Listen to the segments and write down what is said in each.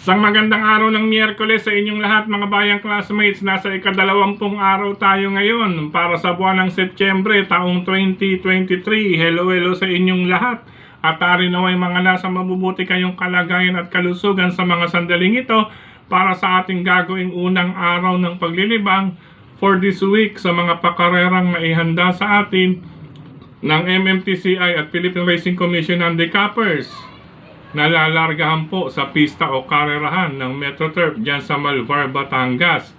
Isang magandang araw ng Miyerkules sa inyong lahat mga bayang classmates. Nasa ika-20 araw tayo ngayon para sa buwan ng Setyembre taong 2023. Hello sa inyong lahat. At naway mga nasa mabubuti kayong kalagayan at kalusugan sa mga sandaling ito para sa ating gagawing unang araw ng paglilibang for this week sa mga pakarerang naihanda sa atin ng MMTCI at Philippine Racing Commission Handicappers. Nalalargahan po sa pista o karerahan ng MetroTurf dyan sa Malvar, Batangas.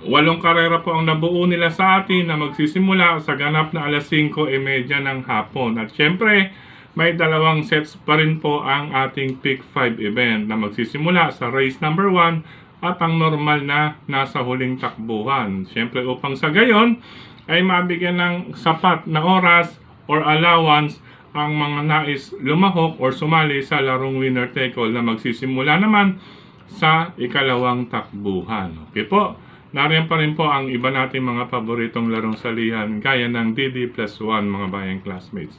8 karera po ang nabuo nila sa atin na magsisimula sa ganap na alas 5:30 ng hapon. At syempre, may 2 sets pa rin po ang ating Pick 5 event na magsisimula sa race number 1 at ang normal na nasa huling takbuhan. Syempre, upang sa gayon ay mabigyan ng sapat na oras or allowance ang mga nais lumahok or sumali sa larong winner take all na magsisimula naman sa ikalawang takbuhan. Okay po, nariyan pa rin po ang iba nating mga paboritong larong salihan gaya ng DD+1 mga bayang classmates.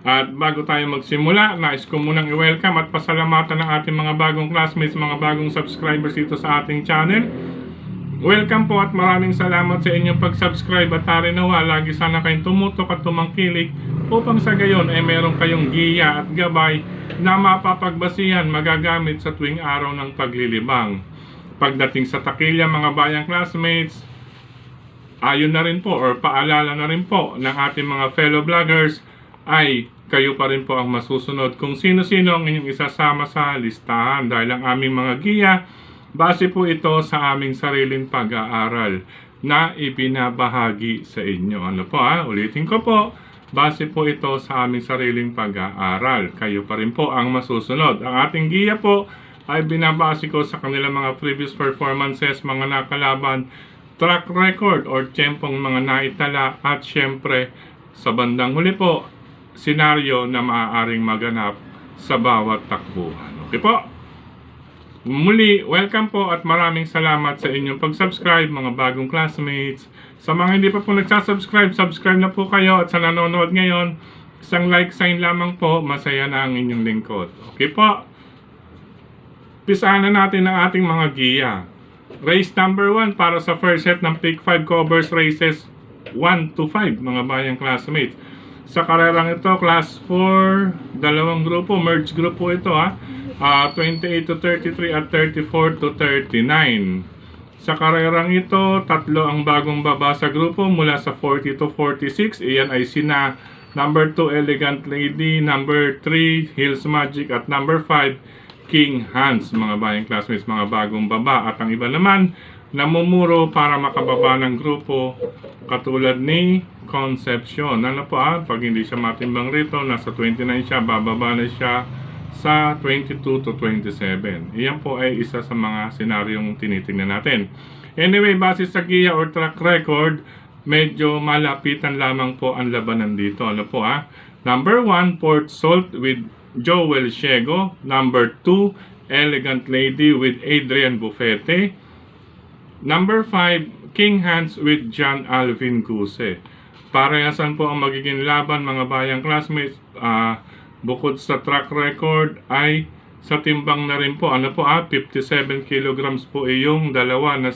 At bago tayo magsimula, nais ko munang i-welcome at pasalamatan ng ating mga bagong classmates, mga bagong subscribers dito sa ating channel. Welcome po at maraming salamat sa inyong pag-subscribe at nawa lagi sana kayong tumutok at tumangkilik upang sa gayon ay meron kayong giya at gabay na mapapagbasihan magagamit sa tuwing araw ng paglilibang. Pagdating sa takilya mga bayang classmates, ayon na rin po or paalala na rin po ng ating mga fellow vloggers ay kayo pa rin po ang masusunod kung sino-sino ang inyong isasama sa listahan dahil ang aming mga giya base po ito sa aming sariling pag-aaral na ibinabahagi sa inyo. Ano po ulitin ko po, base po ito sa aming sariling pag-aaral. Kayo pa rin po ang masusunod. Ang ating giya po ay binabase ko sa kanilang mga previous performances, mga nakalaban, track record or tiyempong mga naitala at syempre sa bandang huli po, senaryo na maaaring maganap sa bawat takbuhan. Okay po? Muli, welcome po at maraming salamat sa inyong pag-subscribe mga bagong classmates. Sa mga hindi pa po nagsasubscribe, subscribe na po kayo at sa nanonood ngayon, isang like sign lamang po, masaya na ang inyong lingkod. Okay po? Pisahan na natin ang ating mga giya. Race number 1 para sa first set ng Pick 5 covers races 1 to 5 mga bayang classmates. Sa karerang ito, class 4, dalawang grupo, merge group po ito 28 to 33 at 34 to 39. Sa karerang ito, 3 ang bagong baba sa grupo mula sa 40 to 46. Iyan ay sina number 2 Elegant Lady, number 3 Hills Magic at number 5 King Hans mga bayang classmates, mga bagong baba. At ang iba naman namumuro para makababa ng grupo katulad ni Concepcion. Ano po pag hindi siya matimbang rito, nasa 29 siya, bababa na siya sa 22 to 27. Iyan po ay isa sa mga senaryong tinitingnan natin. Anyway, base sa giya or track record, medyo malapitan lamang po ang labanan dito. Ano po Number 1, Port Salt with Joel Ciego. Number 2, Elegant Lady with Adrian Bufete. Number 5, King Hans with John Alvin Guse. Parehasan po ang magiging laban mga bayang classmates. Bukod sa track record ay sa timbang na rin po. 57 kilograms po yung dalawa na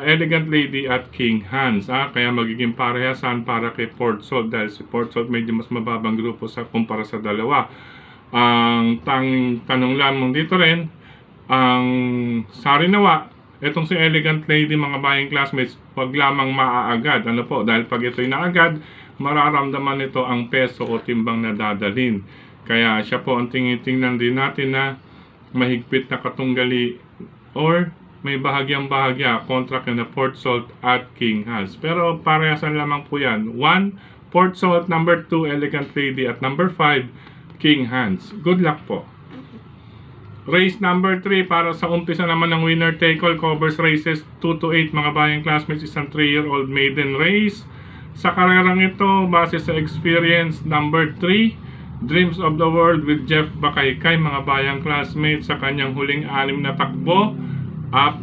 Elegant Lady at King Hans. Kaya magiging parehasan para kay Port Salt dahil si Port Salt medyo mas mababang grupo kumpara sa dalawa. Ang tanong lamang dito rin, ang sarinawa, itong si Elegant Lady mga bayang classmates, wag lamang maaagad. Dahil pag ito'y naagad, mararamdaman nito ang peso o timbang na dadalhin. Kaya siya po ang tingnan din natin na mahigpit na katunggali or may bahagyang-bahagya kontra kina Port Salt at King Hans. Pero parehasan lamang po yan. 1, Port Salt, number 2, Elegant Lady at number 5, King Hans. Good luck po. Race number 3 para sa umpisa naman ng winner take all covers races 2 to 8 mga bayang classmates, isang 3-year-old maiden race. Sa karerang ito, base sa experience, number 3, Dreams of the World with Jeff Bakaykay mga bayang classmates, sa kanyang huling 6 na takbo, 4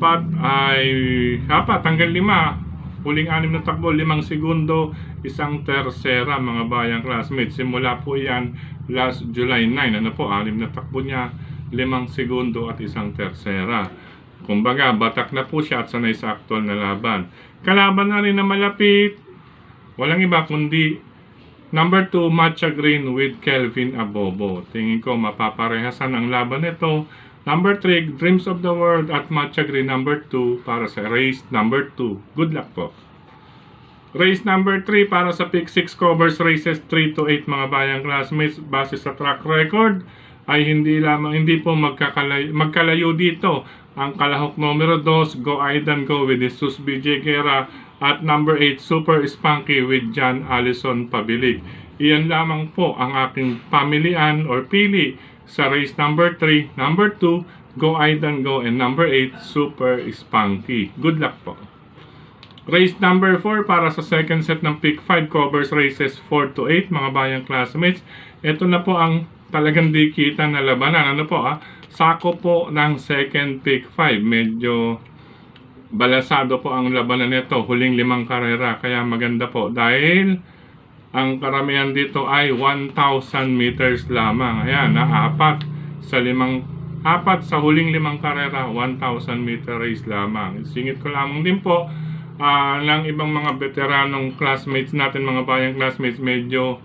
hanggang 5, huling 6 na takbo, 5 segundo, isang tersera mga bayang classmates. Simula po yan last July 9, 6 na takbo niya, 5 segundo at 1 tersera. Kumbaga, batak na po siya at sanay sa aktual na laban. Kalaban na rin na malapit, walang iba kundi number 2, Matcha Green with Kelvin Abobo. Tingin ko mapaparehasan ang laban nito. Number 3, Dreams of the World at Matcha Green number 2 para sa race number 2. Good luck po. Race number 3 para sa Pick 6 covers races 3 to 8 mga bayang classmates. Base sa track record ay hindi po magkalayo dito. Ang kalahok numero 2, Go Aidan Go with Jesus BJ Guerra at number 8, Super Spunky with John Allison Pabilik. Iyan lamang po ang aking pamilian or pili sa race number 3, number 2, Go Aidan Go, and number 8, Super Spunky. Good luck po. Race number 4 para sa second set ng Pick 5 covers races 4 to 8 mga bayang classmates. Ito na po ang talagang dikitan na labanan. Ano po Sako po ng second Pick 5. Medyo balasado po ang labanan nito. Huling 5 karera. Kaya maganda po dahil ang karamihan dito ay 1,000 meters lamang. Ayan, apat sa huling 5 karera, 1,000 meter race lamang. Singit ko lamang din po ng ibang mga veteranong classmates natin, mga bayang classmates, medyo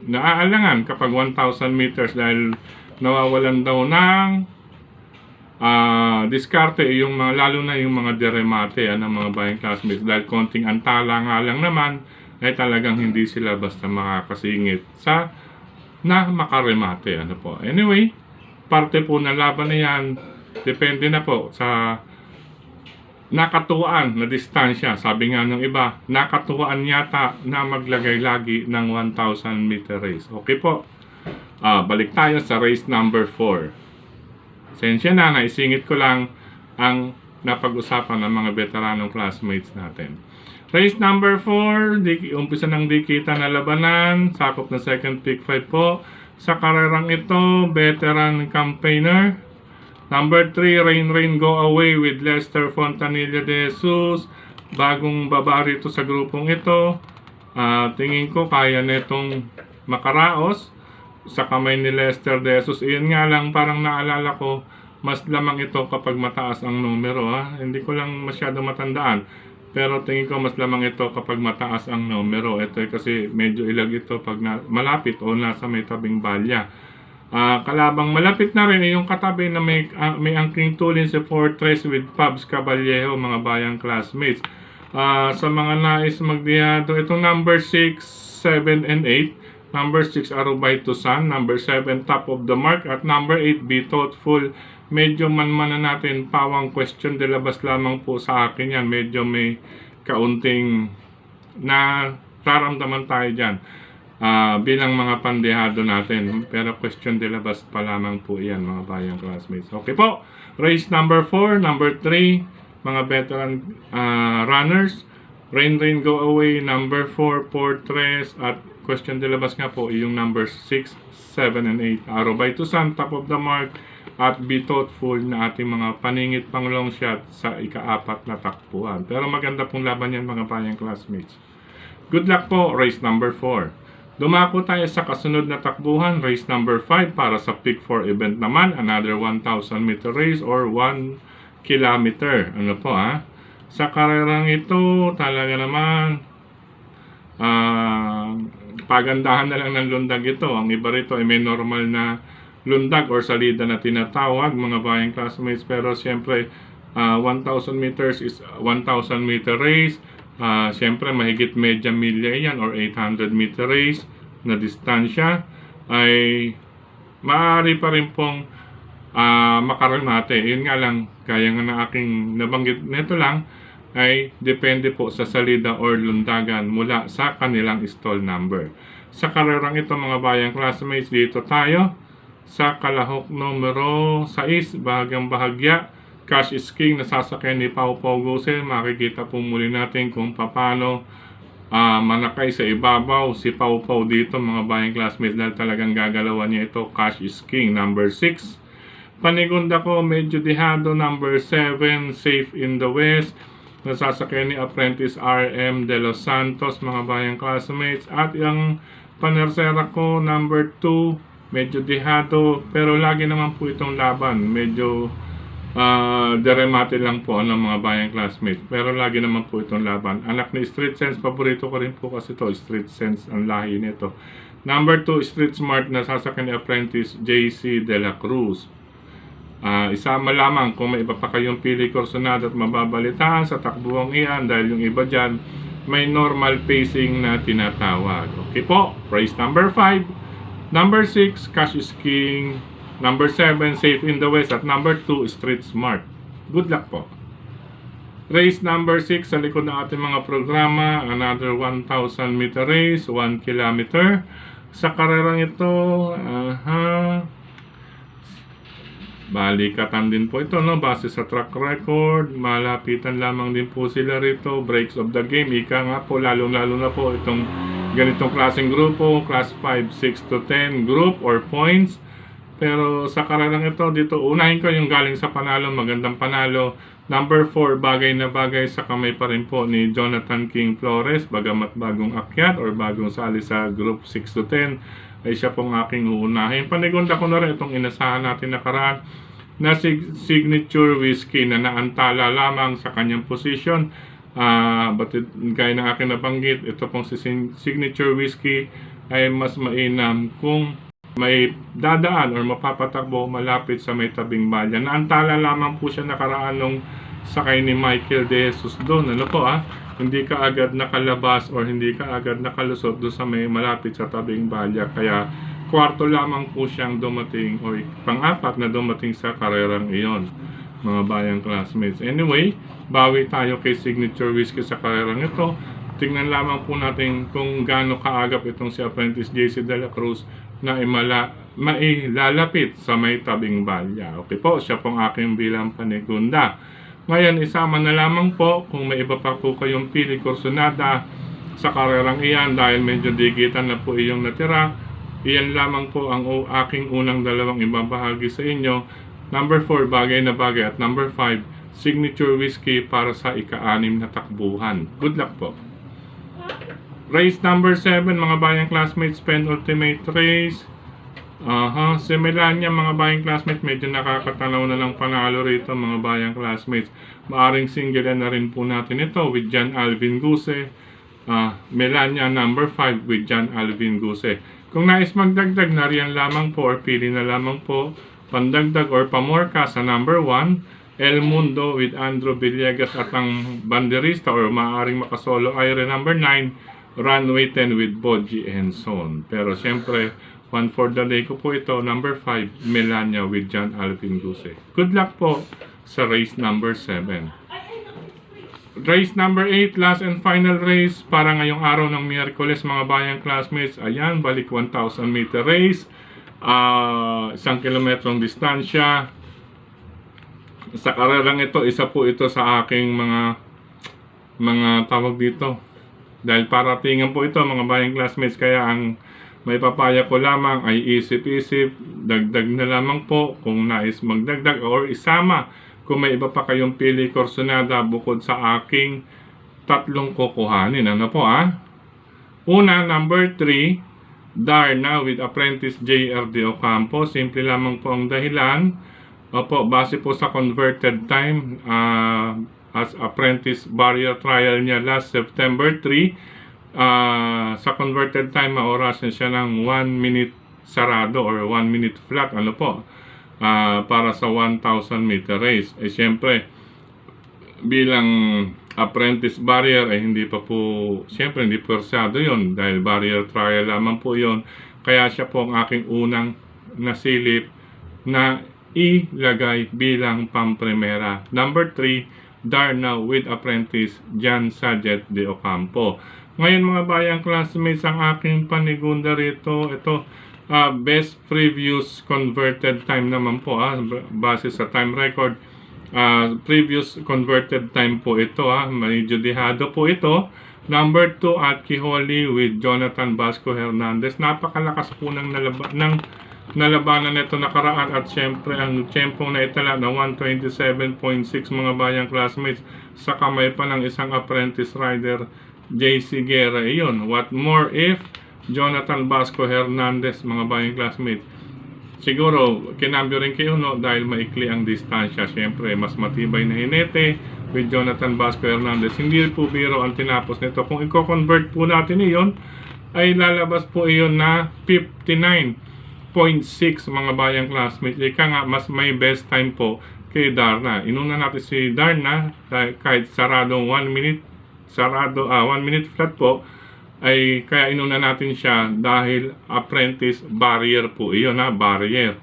naaalangan kapag 1,000 meters dahil nawawalan daw ng diskarte yung mga, lalo na yung mga deremate ng mga bayang classmates dahil konting antala nga lang naman ay talagang hindi sila basta makakasingit sa na makaremate. Ano po. Anyway, parte po na laban na yan. Depende na po sa nakatuwaan na distansya. Sabi nga ng iba, nakatuwaan yata na maglagay lagi ng 1,000 meter race. Okay po. Balik tayo sa race number 4. Sensya na, naisingit ko lang ang napag-usapan ng mga veteranong classmates natin. Race number 4, umpisa ng dikita na labanan, sakop na second Pick 5 po. Sa karerang ito, veteran campaigner. Number 3, Rain Go Away with Lester Fontanilla de Jesus. Bagong baba rito sa grupong ito. Tingin ko kaya netong makaraos sa kamay ni Lester de Jesus. Iyan nga lang, parang naalala ko, mas lamang ito kapag mataas ang numero. Hindi ko lang masyado matandaan. Pero tingin ko mas lamang ito kapag mataas ang numero. Ito kasi medyo ilag ito pag malapit o nasa may tabing balya. Kalabang malapit na rin yung katabi na may angking tulin si Fortress with Pabs Caballejo, mga bayang classmates. Sa mga nais magdiyado, itong number 6, 7, and 8. Number 6, Arubay to Sun. Number 7, Top of the Mark. At number 8, Be Thoughtful. Medyo manmanan natin, pawang question de labas lamang po sa akin yan. Medyo may kaunting na raramdaman tayo dyan. Bilang mga pandehado natin, pero question de labas pa lamang po yan, mga bayang classmates. Okay po, race number 4, number 3, mga veteran runners. Rain Go Away, number 4, Fortress, at question de labas nga po yung number 6, 7, and 8. Arubay to Sun, Top of the Mark, at Be Thoughtful na ating mga paningit pang long shot sa ika-4 na takbuhan. Pero maganda pong laban yan, mga bayang classmates. Good luck po, race number 4. Dumako tayo sa kasunod na takbuhan, race number 5 para sa Pick 4 event naman, another 1,000 meter race or 1 kilometer. Ano po Sa karerang ito, talaga naman, pagandahan na lang ng lundag ito. Ang iba rito ay may normal na lundag or salida na tinatawag, mga bayang classmates. Pero siyempre, 1,000 meters is 1,000 meter race. Siyempre, mahigit medya milya yan or 800 meter race na distansya ay maaari pa rin pong makaremate. Yun nga lang, kaya nga na aking nabanggit nito lang, ay depende po sa salida or lundagan mula sa kanilang stall number. Sa karerang ito, mga bayang classmates, dito tayo sa kalahok numero 6, bahagyang bahagya. Cash is King, nasasakyan ni Pau Pau Guse. Makikita po muli natin kung paano manakay sa ibabaw si Pau Pau dito, mga bayang classmates, dahil talagang gagalawan niya ito. Cash is King, number 6. Panigunda ko, medyo dihado, number 7, Safe in the West. Nasasakyan ni Apprentice RM De Los Santos, mga bayang classmates. At yung panersera ko, number 2, medyo dehado, pero lagi naman po itong laban. Medyo deremate lang po ng mga bayang classmates. Pero lagi naman po itong laban. Anak ni Street Sense, paborito ko rin po kasi ito. Street Sense ang lahi nito. Number 2, Street Smart na sasakyan ni Apprentice JC De La Cruz. Isama lamang kung may iba pa kayong pili kursunada at mababalitaan sa takbuhang iyan dahil yung iba dyan may normal pacing na tinatawag. Okay po, race number 5. Number 6, Cash is King. Number 7, Safe in the West. At number 2, Street Smart. Good luck po. Race number 6 sa likod ng ating mga programa. Another 1,000 meter race, 1 kilometer. Sa karerang ito, balikatan din po ito, no? Base sa track record, malapitan lamang din po sila rito. Breaks of the game, ika nga po, lalo-lalo na po itong ganitong klaseng grupo, class 5, 6 to 10 group or points. Pero sa karerang ito, dito unahin ko yung galing sa panalo, magandang panalo. Number 4, bagay na bagay sa kamay pa rin po ni Jonathan King Flores, bagamat bagong akyat or bagong sali sa group 6 to 10, ay siya pong aking uunahin. Panigunda ko na rin itong inasahan natin nakaraan na signature whiskey na naantala lamang sa kanyang position. But gaya ng aking nabanggit, ito pong signature whiskey ay mas mainam kung may dadaan or mapapatakbo malapit sa may tabing balya. Naantala lamang po siya nakaraan nung sakay ni Michael De Jesus doon. Ano po hindi ka agad nakalabas or hindi ka agad nakalusot doon sa may malapit sa tabing balya. Kaya kwarto lamang po siyang dumating o pang-apat na dumating sa karerang iyon, mga bayang classmates. Anyway, bawi tayo kay signature whiskey sa karerang ito. Tingnan lamang po natin kung gaano kaagap itong si Apprentice JC De La Cruz na mailalapit sa may tabing balya. Okay po, siya pong aking bilang panigunda. Ngayon, isama na lamang po kung may iba pa po kayong pili kursunada sa karerang iyan dahil medyo digitan na po iyong natira. Iyan lamang po ang aking unang dalawang ibabahagi sa inyo. Number 4, bagay na bagay. At number 5, signature whiskey para sa ika-6 na takbuhan. Good luck po. Race number 7, mga bayang classmates, penultimate race. Si Melania, mga bayang classmates, medyo nakakatanaw na lang panalo rito, mga bayang classmates. Maaring single na rin po natin ito with John Alvin Guse. Melania number 5 with John Alvin Guse. Kung nais magdagdag na riyan lamang po or pili na lamang po, pandagdag or pamorka sa number 1, El Mundo with Andrew Villegas at ang banderista or maaaring makasolo ay number 9, Runway 10 with Boji and Son. Pero siyempre, one for the day ko po ito, number 5, Melania with John Alvin Guse. Good luck po sa race number 7. Race number 8, last and final race para ngayong araw ng Miyerkules, mga bayang classmates. Ayan, balik 1,000 meter race. 1 kilometrong distansya. Sa karerang ito, isa po ito sa aking mga tawag dito. Dahil paratingan po ito, mga bayang classmates, kaya ang may papaya ko lamang ay isip-isip, dagdag na lamang po kung nais magdagdag or isama kung may iba pa kayong pili kursunada bukod sa aking tatlong kukuhanin. Ano po Una, number 3, Darna with Apprentice JR De Ocampo. Simple lamang po ang dahilan. Opo, base po sa converted time as apprentice barrier trial niya last September 3. Sa converted time, maorasan siya ng 1 minute sarado or 1 minute flat. Ano po? Para sa 1,000 meter race. Siyempre, bilang apprentice barrier ay hindi pa po, siyempre hindi persado yon dahil barrier trial lamang po yon. Kaya siya po ang aking unang nasilip na ilagay bilang pamprimera. Number 3, Darna with Apprentice John Sajet De Ocampo. Ngayon, mga bayang classmates, ang aking panigunda rito, ito, best previous converted time naman po, base sa time record. Previous converted time po ito, medyo dehado po ito. Number 2, at Kiholi with Jonathan Vasco Hernandez. Napakalakas po ng nalabanan nito nakaraan at syempre ang tiyempong na itala na 127.6, mga bayang classmates, sa kamay pa ng isang apprentice rider, JC Guerra. Iyon, what more if Jonathan Vasco Hernandez, mga bayang classmates, siguro kinambyo rin kay Uno dahil maikli ang distansya. Siyempre, mas matibay na hinete with Jonathan Vasco Hernandez. Hindi po biro ang tinapos nito. Kung i-convert po natin iyon, ay lalabas po iyon na 59.6 mga bayang classmates. Ika nga, mas may best time po kay Darna. Inuna natin si Darna kahit sarado 1 minute, 1 minute flat po, ay kaya inuna natin siya dahil apprentice barrier po iyon, barrier.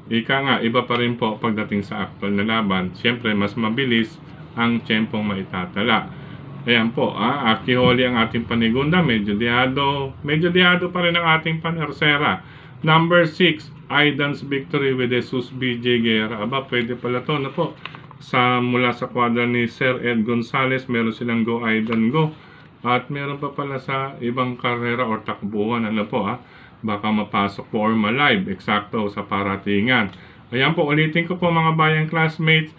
Ika nga, iba pa rin po pagdating sa actual na laban. Siyempre, mas mabilis ang tiyempong maitatala. Ayan po, Akiholi ang ating panigunda, medyo diado pa rin ang ating panersera. Number 6, Aidan's victory with Jesus BJ Guerra. Aba, pwede pala to na po. Mula sa kwadra ni Sir Ed Gonzales, meron silang Go Aidan Go. At meron pa pala sa ibang karera or takbuhan, baka mapasok po or ma-live, eksakto sa paratingan. Ayan po, ulitin ko po mga bayang classmates.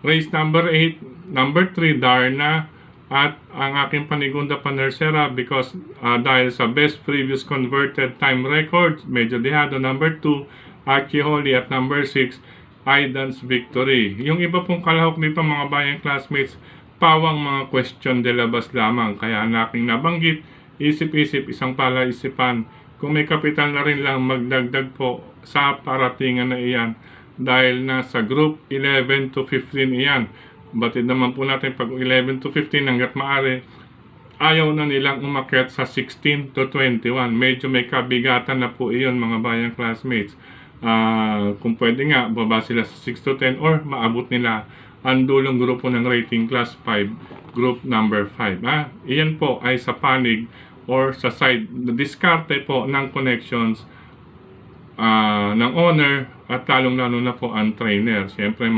Race number 8, number 3, Darna. At ang aking panigunda panersera because dahil sa best previous converted time records, medyo dihado. Number 2, Akiholi. At number 6, Aidan's victory. Yung iba pong kalahok nito mga bayang classmates, pawang mga question de labas lamang. Kaya ang aking nabanggit, isip-isip, isang palaisipan. Kung may kapital na rin lang, magdagdag po sa paratingan na iyan. Dahil nasa group 11 to 15 iyan. Batid naman po natin pag 11 to 15 hanggat maaari, ayaw na nilang umakyat sa 16 to 21. Medyo may kabigatan na po iyon mga bayang classmates. Kung pwede nga, baba sila sa 6 to 10 or maabot nila ang dulong grupo ng rating class 5, group number 5. Iyan po ay sa panig or sa side, diskarte po ng connections ng owner at lalong-lalo na po ang trainer. Siyempre,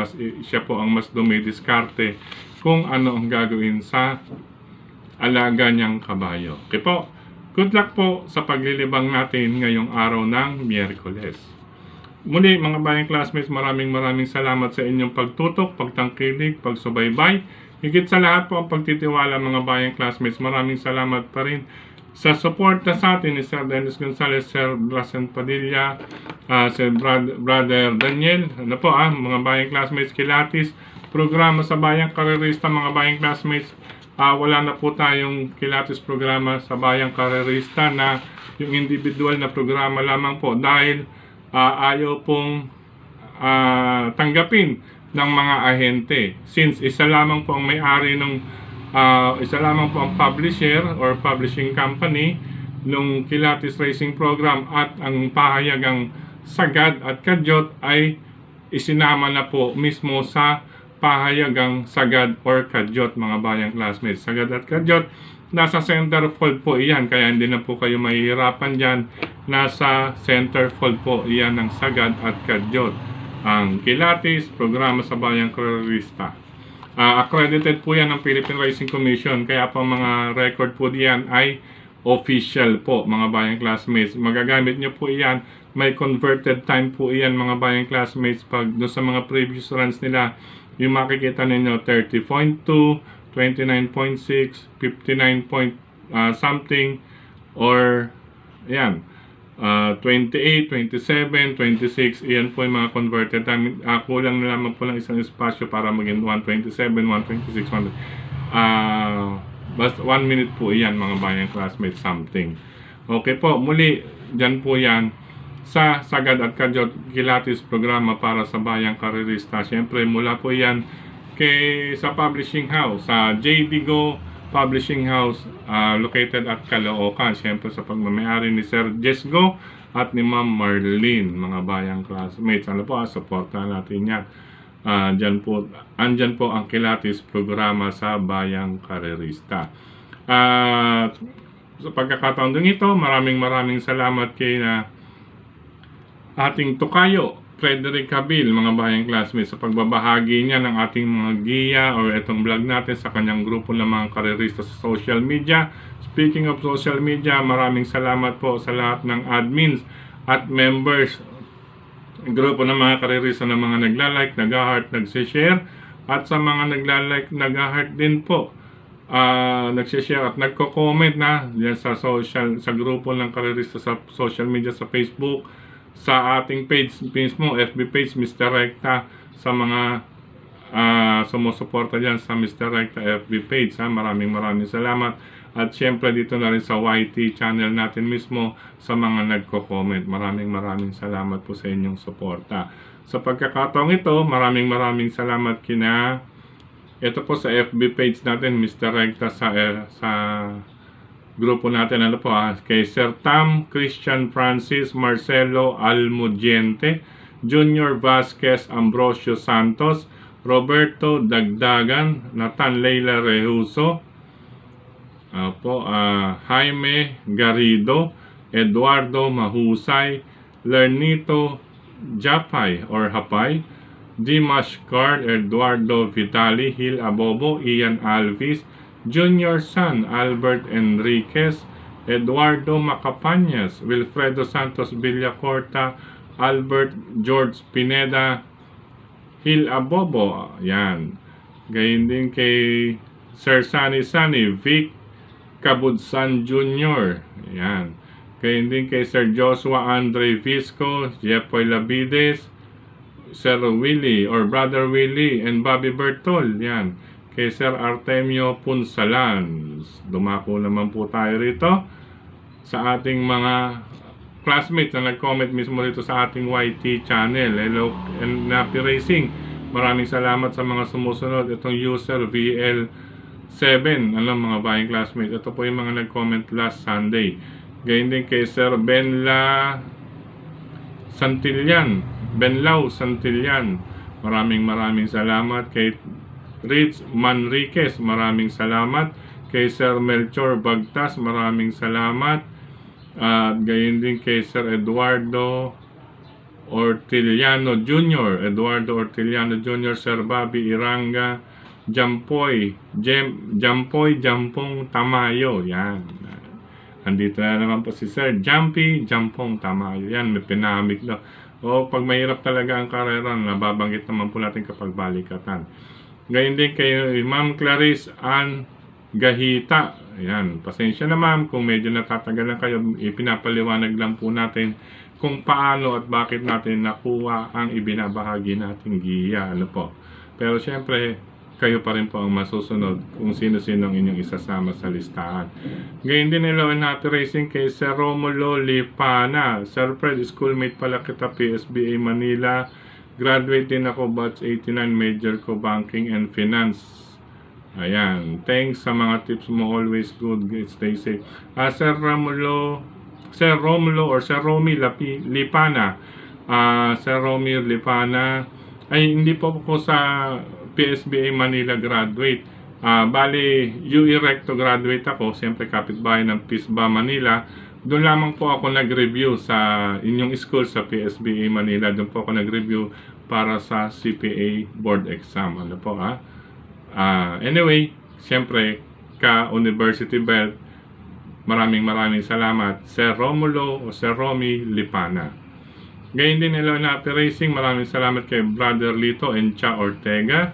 siya po ang mas dumidiskarte kung ano ang gagawin sa alaga niyang kabayo. Okay po, good luck po sa paglilibang natin ngayong araw ng Miyerkules. Muli mga bayang classmates, maraming salamat sa inyong pagtutok, pagtangkilig, pagsubaybay. Higit sa lahat po ang pagtitiwala mga bayang classmates. Maraming salamat pa rin sa suporta sa atin ni Sir Dennis Gonzales, Sir Blasen Padilla, Sir Brother Daniel. Mga bayang classmates, Kilatis, programa sa bayang karerista mga bayang classmates. Wala na po tayong Kilatis programa sa bayang karerista na yung individual na programa lamang po dahil ayaw pong tanggapin ng mga ahente since isa lamang po ang may-ari ng isa lamang po ang publisher or publishing company nung Kilatis Racing Program at ang pahayagang Sagad at Kadyot ay isinama na po mismo sa pahayagang Sagad or Kadyot mga bayang classmates. Sagad at Kadyot, nasa centerfold po iyan, kaya hindi na po kayo mahihirapan dyan. Nasa centerfold po iyan ng Sagad at Kadyot. Ang Kilatis, programa sa bayang karerista. Accredited po yan ng Philippine Racing Commission, kaya po mga record po diyan ay official po mga bayang classmates. Magagamit nyo po iyan, may converted time po iyan mga bayang classmates. Pag doon sa mga previous runs nila, yung makikita ninyo 30.2, 29.6, 59 point something, or ayan, 28, 27, 26, iyan po yung mga converted time. Kulang na lamang po ng isang espasyo para maging 127, 126, basta 1 minute po iyan mga bayang classmates something. Okay po, muli dyan po yan sa Sagad at Kadyot Kilatis programa para sa bayang karerista. Siyempre mula po yan sa publishing house, sa JD Go Publishing House, located at Caloocan. Siyempre sa pagmamayari ni Sir Jess Go at ni Ma'am Marlene mga bayang classmates. Supportahan natin yan. Andyan po ang Kilatis programa sa bayang karerista. Sa pagkakataon din ito, maraming salamat kay ating tukayo Frederick Cabil mga bayang classmates sa pagbabahagi niya ng ating mga giya or itong vlog natin sa kanyang grupo ng mga karerista sa social media. Speaking of social media, maraming salamat po sa lahat ng admins at members grupo ng mga karerista ng mga nagla-like, nag-heart, nag-share, at sa mga nagla-like, nag-heart din po, nag-share at nagko-comment na yan sa grupo ng karerista sa social media, sa Facebook, sa ating page mismo, FB page Mr. Recta, sa mga sumusuporta dyan sa Mr. Recta FB page. Maraming salamat. At syempre dito na rin sa YT channel natin mismo sa mga nagko-comment. Maraming salamat po sa inyong suporta. Sa pagkakataong ito, maraming salamat kina ito po sa FB page natin Mr. Recta, sa grupo natin, ano po kay Sir Tam, Christian Francis, Marcelo Almudiente, Junior Vasquez, Ambrosio Santos, Roberto Dagdagan, Nathan Leila Rehuso, Jaime Garrido, Eduardo Mahusay, Lernito Japay or Hapay, Dimash Card, Eduardo Vitali, Hil Abobo, Ian Alvis, Junior San, Albert Enriquez, Eduardo Macapanyas, Wilfredo Santos Villacorta, Albert George Pineda, Hil Abobo, yan. Gayon din kay Sir Sunny Vic Cabudsan Jr., yan. Gayon din kay Sir Joshua Andre Visco, Jepoy Labides, Sir Willie or Brother Willie and Bobby Bertol, yan. Kay Sir Artemio Punsalan. Dumako naman po tayo rito sa ating mga classmates na nag-comment mismo rito sa ating YT channel. Hello and Nappy Racing. Maraming salamat sa mga sumusunod. Itong user VL7, mga bayang classmates. Ito po yung mga nag-comment last Sunday. Gayon din kay Sir Benlau Santillan. Maraming salamat. Kay Rich Manriquez, maraming salamat. Kay Sir Melchor Bagtas, maraming salamat. At gayon din kay Sir Eduardo Ortiliano Jr., Sir Bobby Iranga, Jampong Tamayo, yan. Andito na naman po si Sir Jampong Tamayo, yan, may pinamik daw. Pag mahirap talaga ang karera, nababanggit naman po natin kapag balikatan. Ngayon din kay Ma'am Clarice Ann Gahita. Ayan, pasensya na ma'am kung medyo natatagalan kayo. Ipinapaliwanag lang po natin kung paano at bakit natin nakuha ang ibinabahagi nating giya. Pero syempre, kayo pa rin po ang masusunod kung sino-sino ang inyong isasama sa listahan. Ngayon din, hello and happy racing kay Sir Romulo Lipana. Sir Fred, schoolmate pala kita, PSBA Manila. Graduate din ako, batch 89, major ko banking and finance. Ayan, thanks sa mga tips mo, always good, stay safe. Sir Romulo or Sir Romy Lipana. Sir Romy Lipana, ay hindi po ako sa PSBA Manila graduate. Bali, UE Recto graduate ako, siyempre kapitbahay ng PISBA Manila. Doon lamang po ako nag-review sa inyong school sa PSBA Manila. Doon po ako nag-review para sa CPA board exam. Anyway, siyempre, ka-University Belt, maraming salamat, Sir Romulo o Sir Romy Lipana. Gayon din, hello na Happy Racing, maraming salamat kay Brother Lito Encha Ortega.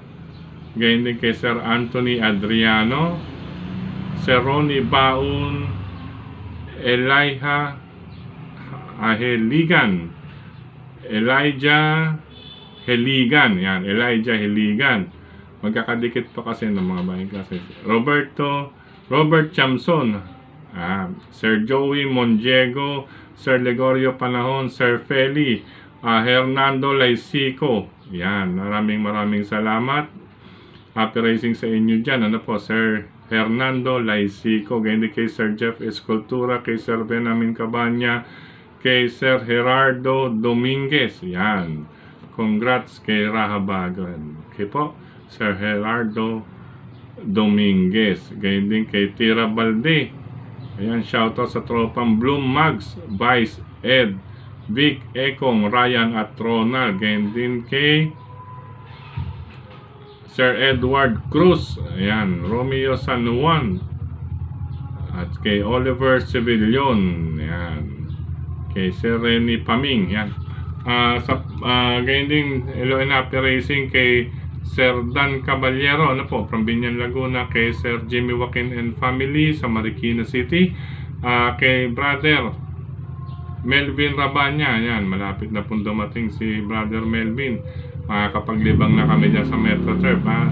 Gayon din kay Sir Anthony Adriano, Sir Ronnie Baun, Elijah Heligan, yan, Elijah Heligan. Magkakadikit pa kasi ng mga bayang klase. Robert Chamson, Sir Joey Mondiego, Sir Legorio Panahon, Sir Feli, Hernando Laisico. Yan, maraming salamat. Happy racing sa inyo dyan. Sir Hernando Laisico. Ganyan kay Sir Jeff Escultura, kay Sir Benamin Cabanya, kay Sir Gerardo Dominguez. Yan. Congrats kay Rahabagan. Okay po, Sir Gerardo Dominguez. Ganyan din kay Tira Balde. Ayan, shoutout sa tropang Bloom Mags, Vice, Ed, Vic, Ekong, Ryan at Ronald. Ganyan din kay Sir Edward Cruz. Ayan, Romeo San Juan. At kay Oliver Civilion. Ayan. Kay Sir Renny Paming. Ayan. Ganyan din, hello and happy racing kay Sir Dan Caballero, from Binyan, Laguna, kay Sir Jimmy Joaquin and family sa Marikina City, kay Brother Melvin Rabanya, yan, malapit na pong dumating si Brother Melvin. Makakapaglibang na kami dyan sa Metro Turf, ha.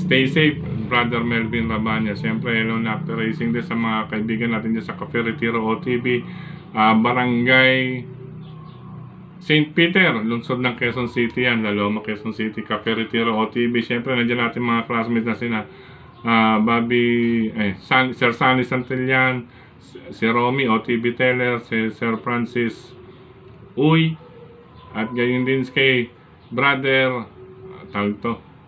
Stay safe, Brother Melvin Rabanya. Siyempre, hello na after racing din sa mga kaibigan natin dyan sa Cafe Retiro OTB, Barangay St. Peter, lungsod ng Quezon City yan, Laloma, Quezon City, Cafe Retiro OTB. Siyempre, nandiyan natin mga classmates na sina Sir Sunny Santillan, si Romy OTB Teller, si Sir Francis Uy, at gayon din kay Brother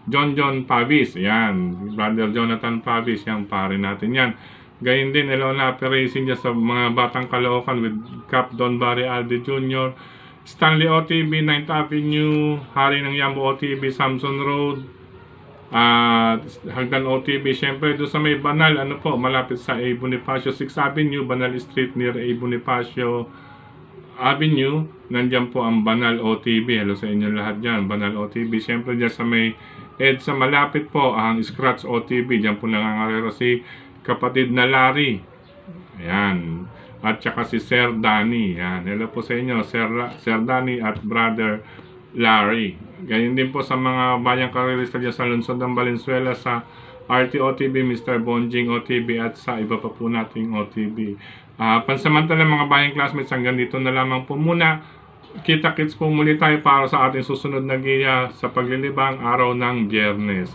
John Pavis, yan, Brother Jonathan Pavis, yan, pare natin yan. Gayon din, hello na racing dyan sa mga Batang Caloocan with Cap Don Barry Aldi Jr., Stanley OTB, 9th Avenue, Hari ng Yambo OTB, Samson Road, Hagdan OTB. Siyempre doon sa may Banal, ano po, malapit sa A. Bonifacio 6th Avenue, Banal Street near A. Bonifacio Avenue, nandyan po ang Banal OTB. Hello sa inyo lahat dyan, Banal OTB. Siyempre dyan sa may EDSA malapit po ang Scratch OTB, dyan po nangangarero si kapatid na Larry, ayan, at saka si Sir Danny, yan. Hello po sa inyo, Sir Danny at Brother Larry. Ganyan din po sa mga bayang karerista dyan sa lungsod ng Valenzuela, sa RT OTB, Mr. Bonjing OTB, at sa iba pa po nating OTB. Pansamantala mga bayang classmates, hanggang dito na lamang po muna. Kita-kits po muli tayo para sa ating susunod na giya sa paglilibang araw ng Biyernes.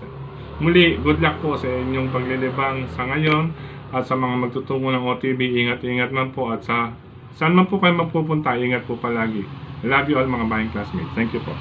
Muli, good luck po sa inyong paglilibang sa ngayon. At sa mga magtutungo ng OTB, ingat-ingat man po, at saan man po kayo magpupunta, ingat po palagi. I love you all mga bayang classmates. Thank you po.